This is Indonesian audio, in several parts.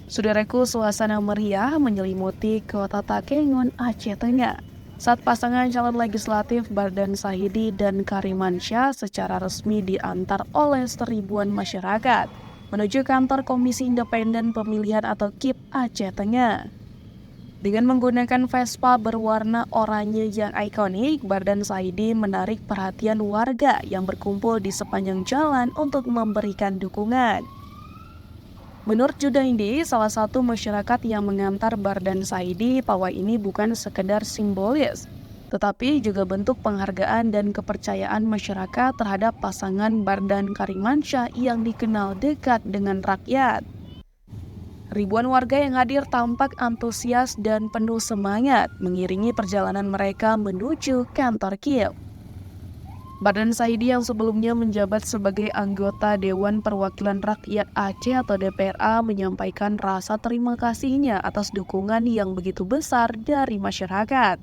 Saudaraku, suasana meriah menyelimuti kota Takengon, Aceh Tengah saat pasangan calon legislatif Bardan Sahidi dan Karimansyah secara resmi diantar oleh seribuan masyarakat menuju kantor Komisi Independen Pemilihan atau KIP Aceh Tengah. Dengan menggunakan Vespa berwarna oranye yang ikonik, Bardan Sahidi menarik perhatian warga yang berkumpul di sepanjang jalan untuk memberikan dukungan. Menurut Judaindi, salah satu masyarakat yang mengantar Bardan Sahidi, pawai ini bukan sekedar simbolis, tetapi juga bentuk penghargaan dan kepercayaan masyarakat terhadap pasangan Bardan Karimansyah yang dikenal dekat dengan rakyat. Ribuan warga yang hadir tampak antusias dan penuh semangat mengiringi perjalanan mereka menuju kantor KIP. Bardan Sahidi yang sebelumnya menjabat sebagai anggota Dewan Perwakilan Rakyat Aceh atau DPRA menyampaikan rasa terima kasihnya atas dukungan yang begitu besar dari masyarakat.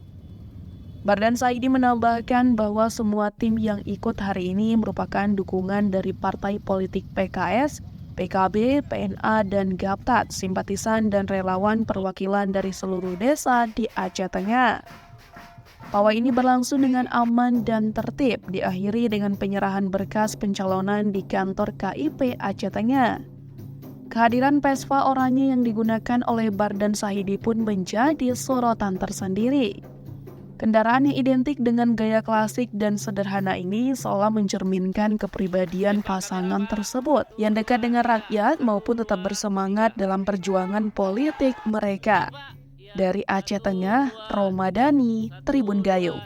Bardan Sahidi menambahkan bahwa semua tim yang ikut hari ini merupakan dukungan dari partai politik PKS, PKB, PNA, dan Gaptat, simpatisan dan relawan perwakilan dari seluruh desa di Aceh Tengah. Pawai ini berlangsung dengan aman dan tertib, diakhiri dengan penyerahan berkas pencalonan di kantor KIP Aceh Tengah. Kehadiran Vespa oranye yang digunakan oleh Bardan Sahidi pun menjadi sorotan tersendiri. Kendaraan yang identik dengan gaya klasik dan sederhana ini seolah mencerminkan kepribadian pasangan tersebut yang dekat dengan rakyat maupun tetap bersemangat dalam perjuangan politik mereka. Dari Aceh Tengah, Romadani, Tribun Gayo.